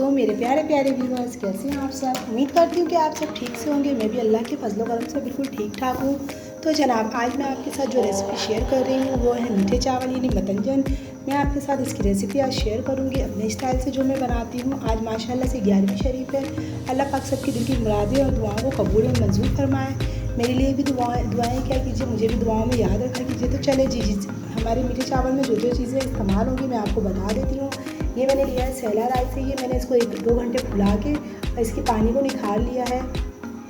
वालेकुम मेरे प्यारे प्यारे व्यूअर्स, कैसे हैं आप सब। उम्मीद करती हूँ कि आप सब ठीक से होंगे। मैं भी अल्लाह के फजल करम से बिल्कुल ठीक ठाक हूँ। तो जनाब, आज मैं आपके साथ जो रेसिपी शेयर कर रही हूँ वो है मीठे चावल यानी मतंजन। मैं आपके साथ इसकी रेसिपी आज शेयर करूँगी अपने स्टाइल से जो मैं बनाती हूँ। आज माशाल्लाह से 11वीं शरीफ है। अल्लाह पाक सबकी दिल की मुरादें और दुआओं को कबूल और मंजूर फरमाए। मेरे लिए भी दुआएँ क्या कीजिए, मुझे भी दुआओं में याद रखा कीजिए। तो चले जी हमारे मीठे चावल में जो जो चीज़ें इस्तेमाल होंगी मैं आपको बता देती हूँ। ये मैंने लिया है सैला राइस है। ये मैंने इसको 1-2 घंटे फुला के और इसके पानी को निकाल लिया है।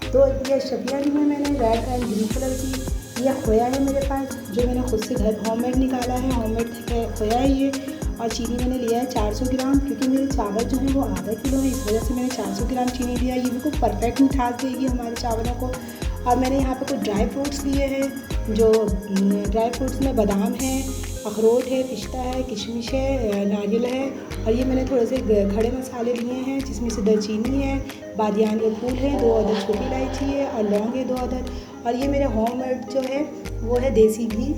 तो ये शबिया ली है मैंने रेड एंड ग्रीन कलर की। ये खोया है मेरे पास जो मैंने खुद से घर होममेड निकाला है। होममेड खोया है ये। और चीनी मैंने लिया है 400 ग्राम, क्योंकि मेरे चावल जो है वो आधा किलो है, इस वजह से मैंने 400 ग्राम चीनी लिया। ये बिल्कुल परफेक्ट मिठास देगी हमारे चावलों को। और मैंने यहाँ पे कुछ ड्राई फ्रूट्स लिए हैं। जो ड्राई फ्रूट्स में बादाम है, अखरोट है, पिस्ता है, किशमिश है, नारियल है। और ये मैंने थोड़े से खड़े मसाले लिए हैं जिसमें से दालचीनी है, बादियानी फूल है, 2 अदद छोटी इलायची है और लौंग है 2 अदद। और ये मेरे होममेड जो है वो है देसी घी,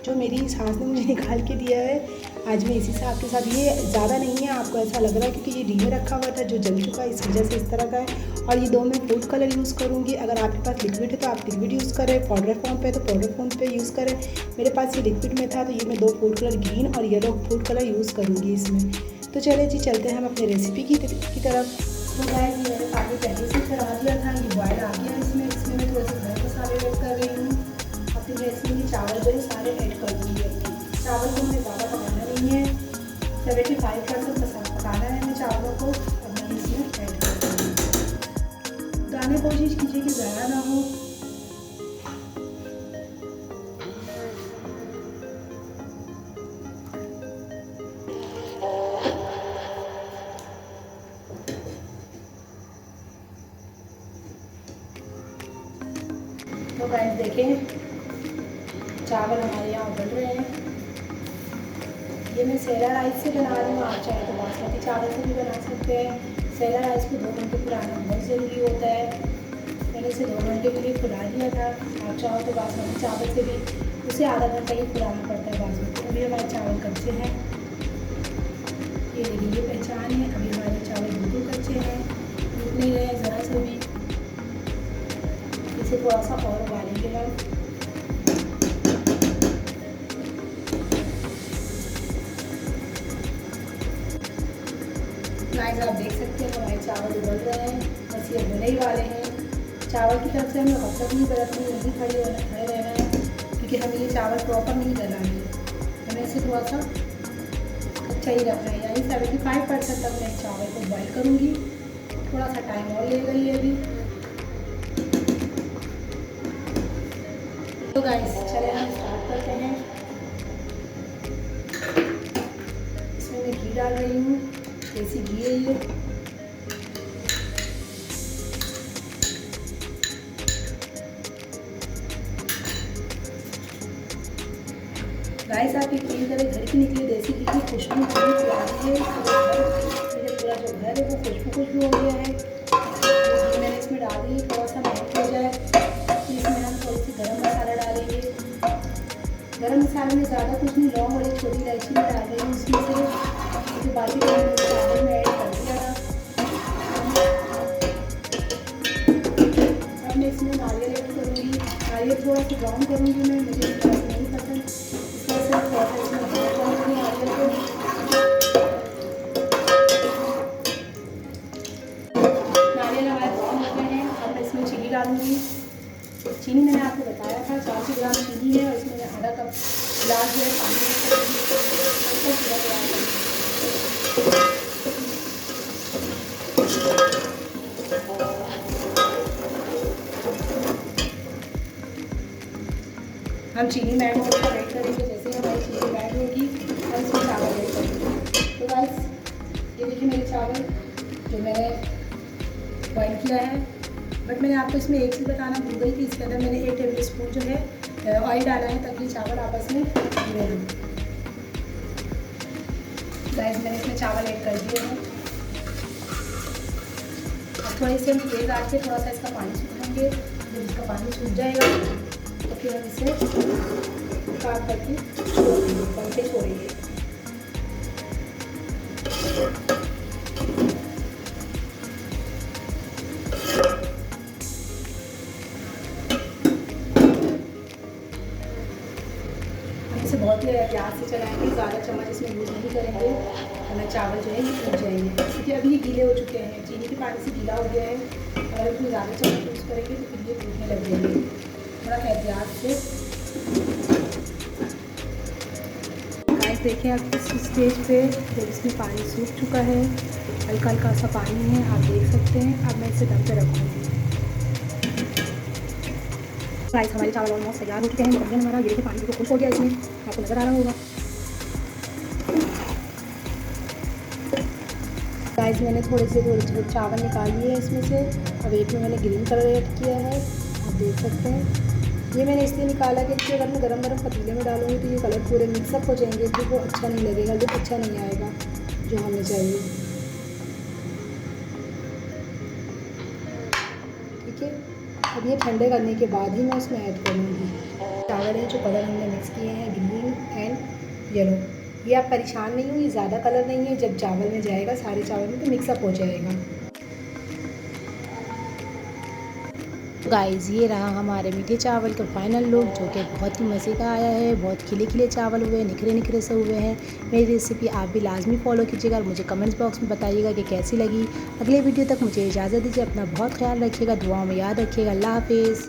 जो मेरी सास ने मुझे निकाल के दिया है। आज मैं इसी से आपके साथ, ये ज़्यादा नहीं है, आपको ऐसा लग रहा है क्योंकि ये डी में रखा हुआ था जो जल चुका है, इस वजह से इस तरह का है। और ये 2 मैं फूड कलर यूज़ करूँगी। अगर आपके पास लिक्विड है तो आप लिक्विड यूज़ करें, पाउडर फॉर्म पे तो पाउडर फॉर्म पे यूज़ करें। मेरे पास ये लिक्विड में था तो ये मैं 2 फूड कलर ग्रीन और येलो फूड कलर यूज़ करूँगी इसमें। तो चले जी चलते हैं हम अपने रेसिपी की तरफ। तो गाइस, ये मैंने पानी पहले से चढ़ा दिया था, ये बॉयल आ गया इसमें मैं थोड़े से गर्म मसाले ऐड कर रही हूँ। अपनी रेसिपी में चावल जो है सारे ऐड कर दूँगी। अपने चावल को हमें ज़्यादा पकाना नहीं है, 75% पकाना है हमें चावलों को। अब मैं इसमें ऐड कर दूँगी। दाने कोशिश कीजिए कि ज़्यादा ना हो। तो गाइस देखें, चावल हमारे यहाँ उबल रहे हैं। ये मैं सैला राइस से बना रही हूँ, आप चाहे तो बासमती चावल से भी बना सकते हैं। सैला राइस को 2 घंटे फुलाना बहुत ज़रूरी होता है। मैंने इसे 2 घंटे के लिए फुला दिया था। आप चाहो तो बासमती चावल से भी उसे आधा घंटा ही फुलाना पड़ता है। बासमती अभी हमारे चावल कच्चे हैं, ये देखिए ये पहचान है। अभी हमारे चावल बिल्कुल कच्चे हैं, टूट नहीं रहे हैं ज़रा से भी। इसे थोड़ा सा और उबालेंगे हम। गाइस, आप देख सकते हैं हमारे चावल उबल रहे हैं, बस ये होने ही वाले हैं। चावल की तरफ से हमें कब तक नहीं बरतनी, नहीं खड़े रहना है, क्योंकि हमें ये चावल प्रॉपर नहीं गलाना है। हमें इसे थोड़ा सा अच्छा ही रखना है, यानी 75% तक मैं चावल को बॉयल करूँगी। थोड़ा सा टाइम और लेगा ये अभी। तो गाइस, चले हम स्टार्ट करते हैं। इसमें मैं घी डाल रही हूँ, देसी घी है ये। गाइस, आप यकीन करें, घर की निकली देसी घी की खुशबू बहुत प्यारी है। मेरे पूरा जो घर है वो खुशबू हो गया है। घी मैंने इसमें डाल दी, थोड़ा सा मेल्ट हो जाए तो इसमें हम थोड़ी सी गरम मसाला डालेंगे। गरम मसाले में ज़्यादा कुछ नहीं, लौंग और एक छोटी इलायची में डाल रही हूँ इसमें से, क्योंकि बाकी चावल में ऐड कर दिया था। अब मैं इसमें नारियल ऐड करूँगी। नारियल थोड़ा सा ब्राउन करूँगी मैं, मुझे थोड़ा सा नहीं पसंद, इस वजह से थोड़ा सा इसमें ब्राउन करूँगी नारियल को। नारियल हमारे ब्राउन हो गए हैं। अब मैं इसमें चीनी डालूँगी। चीनी मैंने आपको बताया था 400 ग्राम चीनी है, और इसमें आधा कप गिलास जो है पानी हम चीनी मैड होने का वेट करेंगे। जैसे ही हमारी चीनी मैड होगी हम इसमें चावल ऐड करेंगे। तो गाइस, ये देखिए मेरे चावल जो मैंने बॉयल किया है। बट मैंने आपको इसमें एक चीज़ बताना भूल गई थी, इसके अंदर मैंने 1 टेबल स्पून जो है ऑयल डाला है ताकि चावल आपस में जुड़े रहें। गाइस, मैंने इसमें चावल ऐड कर दिए हैं। अब थोड़ी सी हम तेज़ आँच पे थोड़ा सा इसका पानी सूखाएंगे। जब इसका पानी सूख जाएगा तो फिर हम इसे काट करके छोड़ेंगे, पंखे छोड़ेंगे। एहतियात से चलाएंगे, ज़्यादा चम्मच इसमें यूज़ नहीं करेंगे वरना चावल जो है ये टूट जाएंगे, क्योंकि अभी ये गीले हो चुके हैं, चीनी के पानी से गीला हो गया है। अगर इसमें ज़्यादा चम्मच यूज़ करेंगे तो फिर ये टूटने लग जाएंगे। थोड़ा एहतियात से। गाइस देखें अब इस स्टेज पे जब इसमें पानी सूख चुका है, हल्का हल्का सा पानी है, आप देख सकते हैं। अब मैं इसे दम पे रखूँगी। गाइस हमारे चावल ऑलमोस्ट तैयार हो चुके हैं। मतंजन हमारा ये देखिए पानी बिल्कुल खुश हो गया, इसमें आपको नज़र आ रहा होगा। गाइस मैंने थोड़े चावल निकाल लिए हैं इसमें से। अब एक में मैंने ग्रीन कलर ऐड किया है, आप देख सकते हैं। ये मैंने इसलिए निकाला कि अगर मैं गरम गरम पतीले में डालूँगी तो ये कलर पूरे मिक्सअप हो जाएंगे, तो वो अच्छा नहीं लगेगा, लुक अच्छा नहीं आएगा जो हमें चाहिए। ठीक है, अब ये ठंडे करने के बाद ही मैं उसमें ऐड करूँगी। चावल है जो कलर हमने मिक्स किए हैं ग्रीन एंड येलो, ये आप परेशान नहीं हो, ये ज़्यादा कलर नहीं है, जब चावल में जाएगा सारे चावल में तो मिक्सअप हो जाएगा। गाइस ये रहा हमारे मीठे चावल का फाइनल लुक, जो कि बहुत ही मज़े का आया है। बहुत खिले खिले चावल हुए हैं, निखरे निखरे से हुए हैं। मेरी रेसिपी आप भी लाजमी फॉलो कीजिएगा और मुझे कमेंट्स बॉक्स में बताइएगा कि कैसी लगी। अगले वीडियो तक मुझे इजाज़त दीजिए, अपना बहुत ख्याल रखिएगा, दुआओं में याद रखिएगा। अल्लाह हाफिज़।